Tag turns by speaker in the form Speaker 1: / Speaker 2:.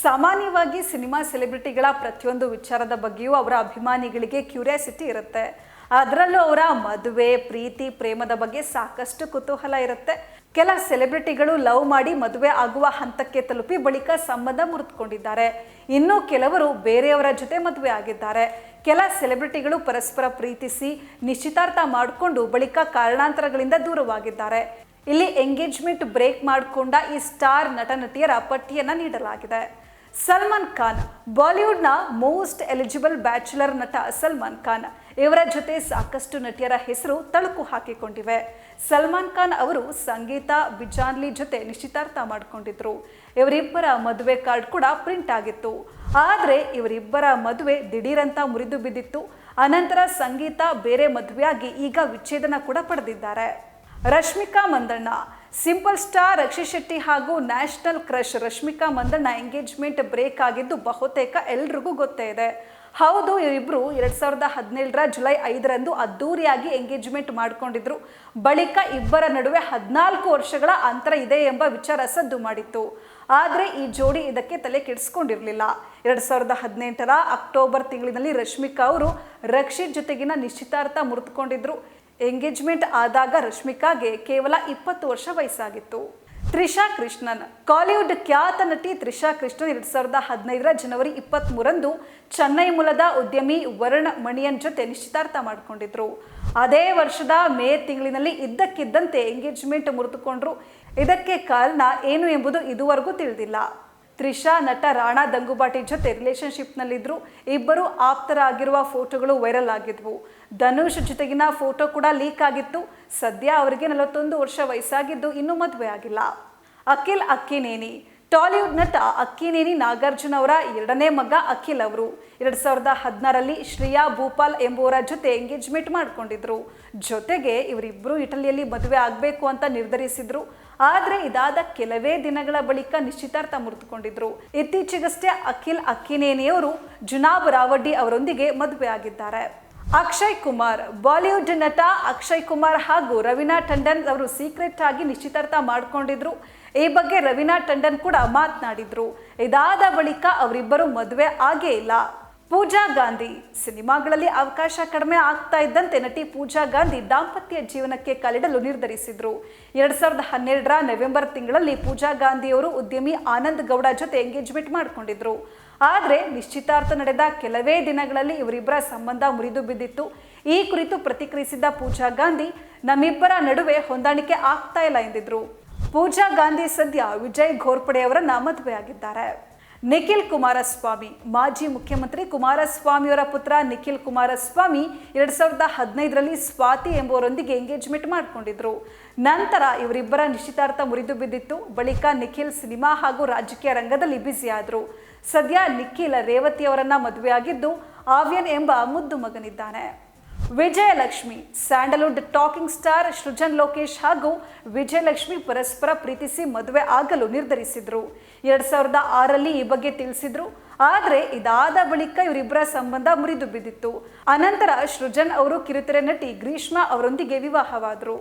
Speaker 1: ಸಾಮಾನ್ಯವಾಗಿ ಸಿನಿಮಾ ಸೆಲೆಬ್ರಿಟಿಗಳ ಪ್ರತಿಯೊಂದು ವಿಚಾರದ ಬಗ್ಗೆಯೂ ಅವರ ಅಭಿಮಾನಿಗಳಿಗೆ ಕ್ಯೂರಿಯಾಸಿಟಿ ಇರುತ್ತೆ. ಅದರಲ್ಲೂ ಅವರ ಮದುವೆ, ಪ್ರೀತಿ, ಪ್ರೇಮದ ಬಗ್ಗೆ ಸಾಕಷ್ಟು ಕುತೂಹಲ ಇರುತ್ತೆ. ಕೆಲ ಸೆಲೆಬ್ರಿಟಿಗಳು ಲವ್ ಮಾಡಿ ಮದುವೆ ಆಗುವ ಹಂತಕ್ಕೆ ತಲುಪಿ ಬಳಿಕ ಸಂಬಂಧ ಮುರಿದುಕೊಂಡಿದ್ದಾರೆ. ಇನ್ನು ಕೆಲವರು ಬೇರೆಯವರ ಜೊತೆ ಮದುವೆ ಆಗಿದ್ದಾರೆ. ಕೆಲ ಸೆಲೆಬ್ರಿಟಿಗಳು ಪರಸ್ಪರ ಪ್ರೀತಿಸಿ ನಿಶ್ಚಿತಾರ್ಥ ಮಾಡಿಕೊಂಡು ಬಳಿಕ ಕಾರಣಾಂತರಗಳಿಂದ ದೂರವಾಗಿದ್ದಾರೆ. ಇಲ್ಲಿ ಎಂಗೇಜ್ಮೆಂಟ್ ಬ್ರೇಕ್ ಮಾಡಿಕೊಂಡ ಈ ಸ್ಟಾರ್ ನಟ ನಟಿಯರ ಪಟ್ಟಿಯನ್ನ ನೀಡಲಾಗಿದೆ. ಸಲ್ಮಾನ್ ಖಾನ್, ಬಾಲಿವುಡ್ನ ಮೋಸ್ಟ್ ಎಲಿಜಿಬಲ್ ಬ್ಯಾಚುಲರ್ ನಟ ಸಲ್ಮಾನ್ ಖಾನ್ ಇವರ ಜೊತೆ ಸಾಕಷ್ಟು ನಟಿಯರ ಹೆಸರು ತಳುಕು ಹಾಕಿಕೊಂಡಿವೆ. ಸಲ್ಮಾನ್ ಖಾನ್ ಅವರು ಸಂಗೀತ ಬಿಜಾನ್ಲಿ ಜೊತೆ ನಿಶ್ಚಿತಾರ್ಥ ಮಾಡಿಕೊಂಡಿದ್ರು. ಇವರಿಬ್ಬರ ಮದುವೆ ಕಾರ್ಡ್ ಕೂಡ ಪ್ರಿಂಟ್ ಆಗಿತ್ತು. ಆದರೆ ಇವರಿಬ್ಬರ ಮದುವೆ ದಿಢೀರಂತ ಮುರಿದು ಬಿದ್ದಿತ್ತು. ಅನಂತರ ಸಂಗೀತ ಬೇರೆ ಮದುವೆಯಾಗಿ ಈಗ ವಿಚ್ಛೇದನ ಕೂಡ ಪಡೆದಿದ್ದಾರೆ. ರಶ್ಮಿಕಾ ಮಂದಣ್ಣ, ಸಿಂಪಲ್ ಸ್ಟಾರ್ ರಕ್ಷಿತ್ ಶೆಟ್ಟಿ ಹಾಗೂ national crush Rashmika Mandanna engagement break ಆಗಿದ್ದು ಬಹುತೇಕ ಎಲ್ರಿಗೂ ಗೊತ್ತೇ ಇದೆ. ಹೌದು, ಇವರಿಬ್ಬರು 2017 ಜುಲೈ 5 ಅದ್ದೂರಿಯಾಗಿ ಎಂಗೇಜ್ಮೆಂಟ್ ಮಾಡಿಕೊಂಡಿದ್ರು. ಬಳಿಕ ಇಬ್ಬರ ನಡುವೆ 14 ವರ್ಷಗಳ ಅಂತರ ಇದೆ ಎಂಬ ವಿಚಾರ ಸದ್ದು ಮಾಡಿತ್ತು. ಆದರೆ ಈ ಜೋಡಿ ಇದಕ್ಕೆ ತಲೆ ಕೆಡಿಸ್ಕೊಂಡಿರಲಿಲ್ಲ. 2018 ಅಕ್ಟೋಬರ್ ತಿಂಗಳಿನಲ್ಲಿ ರಶ್ಮಿಕಾ ಅವರು ರಕ್ಷಿತ್ ಜೊತೆಗಿನ ನಿಶ್ಚಿತಾರ್ಥ ಮುರಿದುಕೊಂಡಿದ್ರು. ಎಂಗೇಜ್ಮೆಂಟ್ ಆದಾಗ ರಶ್ಮಿಕಾಗೆ ಕೇವಲ 20 ವರ್ಷ ವಯಸ್ಸಾಗಿತ್ತು. ತ್ರಿಷಾ ಕೃಷ್ಣನ್, ಕಾಲಿವುಡ್ ಖ್ಯಾತ ನಟಿ ತ್ರಿಷಾ ಕೃಷ್ಣನ್ 2015 ಜನವರಿ 23 ಚೆನ್ನೈ ಮೂಲದ ಉದ್ಯಮಿ ವರುಣ್ ಮಣಿಯನ್ ಜೊತೆ ನಿಶ್ಚಿತಾರ್ಥ ಮಾಡಿಕೊಂಡಿದ್ರು. ಅದೇ ವರ್ಷದ ಮೇ ತಿಂಗಳಿನಲ್ಲಿ ಇದ್ದಕ್ಕಿದ್ದಂತೆ ಎಂಗೇಜ್ಮೆಂಟ್ ಮುರಿದುಕೊಂಡ್ರು. ಇದಕ್ಕೆ ಕಾರಣ ಏನು ಎಂಬುದು ಇದುವರೆಗೂ ತಿಳಿದಿಲ್ಲ. ತ್ರಿಷಾ ನಟ ರಾಣಾ ದಂಗುಬಾಟಿ ಜೊತೆ ರಿಲೇಶನ್ಶಿಪ್ನಲ್ಲಿದ್ದರು. ಇಬ್ಬರು ಆಪ್ತರಾಗಿರುವ ಫೋಟೋಗಳು ವೈರಲ್ ಆಗಿದ್ವು. ಧನುಷ್ ಜೊತೆಗಿನ ಫೋಟೋ ಕೂಡ ಲೀಕ್ ಆಗಿತ್ತು. ಸದ್ಯ ಅವರಿಗೆ 41 ವರ್ಷ ವಯಸ್ಸಾಗಿದ್ದು ಇನ್ನೂ ಮದುವೆ ಆಗಿಲ್ಲ. ಅಖಿಲ್ ಅಕ್ಕಿನೇನಿ, ಟಾಲಿವುಡ್ ನಟ ಅಕ್ಕಿನೇನಿ ನಾಗಾರ್ಜುನ ಅವರ 2ನೇ ಮಗ ಅಖಿಲ್ ಅವರು 2016 ಶ್ರೇಯಾ ಭೂಪಾಲ್ ಎಂಬುವರ ಜೊತೆ ಎಂಗೇಜ್ಮೆಂಟ್ ಮಾಡಿಕೊಂಡಿದ್ರು. ಜೊತೆಗೆ ಇವರಿಬ್ಬರು ಇಟಲಿಯಲ್ಲಿ ಮದುವೆ ಆಗಬೇಕು ಅಂತ ನಿರ್ಧರಿಸಿದ್ರು. ಆದರೆ ಇದಾದ ಕೆಲವೇ ದಿನಗಳ ಬಳಿಕ ನಿಶ್ಚಿತಾರ್ಥ ಮುರಿದುಕೊಂಡಿದ್ರು. ಇತ್ತೀಚೆಗಷ್ಟೇ ಅಖಿಲ್ ಅಕ್ಕಿನೇನಿಯವರು ಜುನಾಬ್ ರಾವಡ್ಡಿ ಅವರೊಂದಿಗೆ ಮದುವೆ ಆಗಿದ್ದಾರೆ. ಅಕ್ಷಯ್ ಕುಮಾರ್, ಬಾಲಿವುಡ್ ನಟ ಅಕ್ಷಯ್ ಕುಮಾರ್ ಹಾಗೂ ರವೀನಾ ಟಂಡನ್ ಅವರು ಸೀಕ್ರೆಟ್ ಆಗಿ ನಿಶ್ಚಿತಾರ್ಥ ಮಾಡಿಕೊಂಡಿದ್ರು. ಈ ಬಗ್ಗೆ ರವೀನಾ ಟಂಡನ್ ಕೂಡ ಮಾತನಾಡಿದ್ರು. ಇದಾದ ಬಳಿಕ ಅವರಿಬ್ಬರು ಮದುವೆ ಆಗೇ ಇಲ್ಲ. ಪೂಜಾ ಗಾಂಧಿ, ಸಿನಿಮಾಗಳಲ್ಲಿ ಅವಕಾಶ ಕಡಿಮೆ ಆಗ್ತಾ ಇದ್ದಂತೆ ನಟಿ ಪೂಜಾ ಗಾಂಧಿ ದಾಂಪತ್ಯ ಜೀವನಕ್ಕೆ ಕಾಲಿಡಲು ನಿರ್ಧರಿಸಿದ್ರು. 2012 ನವೆಂಬರ್ ತಿಂಗಳಲ್ಲಿ ಪೂಜಾ ಗಾಂಧಿಯವರು ಉದ್ಯಮಿ ಆನಂದ್ ಗೌಡ ಜೊತೆ ಎಂಗೇಜ್ಮೆಂಟ್ ಮಾಡಿಕೊಂಡಿದ್ರು. ಆದರೆ ನಿಶ್ಚಿತಾರ್ಥ ನಡೆದ ಕೆಲವೇ ದಿನಗಳಲ್ಲಿ ಇವರಿಬ್ಬರ ಸಂಬಂಧ ಮುರಿದು ಬಿದ್ದಿತ್ತು. ಈ ಕುರಿತು ಪ್ರತಿಕ್ರಿಯಿಸಿದ ಪೂಜಾ ಗಾಂಧಿ, ನಮ್ಮಿಬ್ಬರ ನಡುವೆ ಹೊಂದಾಣಿಕೆ ಆಗ್ತಾ ಇಲ್ಲ ಎಂದಿದ್ರು. ಪೂಜಾ ಗಾಂಧಿ ಸದ್ಯ ವಿಜಯ್ ಘೋರ್ಪಡೆ ಅವರನ್ನ ಮದುವೆಯಾಗಿದ್ದಾರೆ. ನಿಖಿಲ್ ಕುಮಾರಸ್ವಾಮಿ, ಮಾಜಿ ಮುಖ್ಯಮಂತ್ರಿ ಕುಮಾರಸ್ವಾಮಿಯವರ ಪುತ್ರ ನಿಖಿಲ್ ಕುಮಾರಸ್ವಾಮಿ 2015 ಸ್ವಾತಿ ಎಂಬುವರೊಂದಿಗೆ ಎಂಗೇಜ್ಮೆಂಟ್ ಮಾಡಿಕೊಂಡಿದ್ರು. ನಂತರ ಇವರಿಬ್ಬರ ನಿಶ್ಚಿತಾರ್ಥ ಮುರಿದು ಬಿದ್ದಿತ್ತು. ಬಳಿಕ ನಿಖಿಲ್ ಸಿನಿಮಾ ಹಾಗೂ ರಾಜಕೀಯ ರಂಗದಲ್ಲಿ ಬ್ಯುಸಿಯಾದರು. ಸದ್ಯ ನಿಖಿಲ್ ರೇವತಿಯವರನ್ನ ಮದುವೆಯಾಗಿದ್ದು ಆವ್ಯನ್ ಎಂಬ ಮುದ್ದು ಮಗನಿದ್ದಾನೆ. Vijayalakshmi, Sandalwood talking star Srujan Lokesh ಹಾಗೂ ವಿಜಯಲಕ್ಷ್ಮಿ ಪರಸ್ಪರ ಪ್ರೀತಿಸಿ ಮದುವೆ ಆಗಲು ನಿರ್ಧರಿಸಿದ್ರು. 2006 ಈ ಬಗ್ಗೆ ತಿಳಿಸಿದ್ರು. ಆದರೆ ಇದಾದ ಬಳಿಕ ಇವರಿಬ್ಬರ ಸಂಬಂಧ ಮುರಿದು ಬಿದ್ದಿತ್ತು. ಅನಂತರ ಸೃಜನ್ ಅವರು ಕಿರುತೆರೆ ನಟಿ ಗ್ರೀಷ್ಮಾ ಅವರೊಂದಿಗೆ ವಿವಾಹವಾದರು.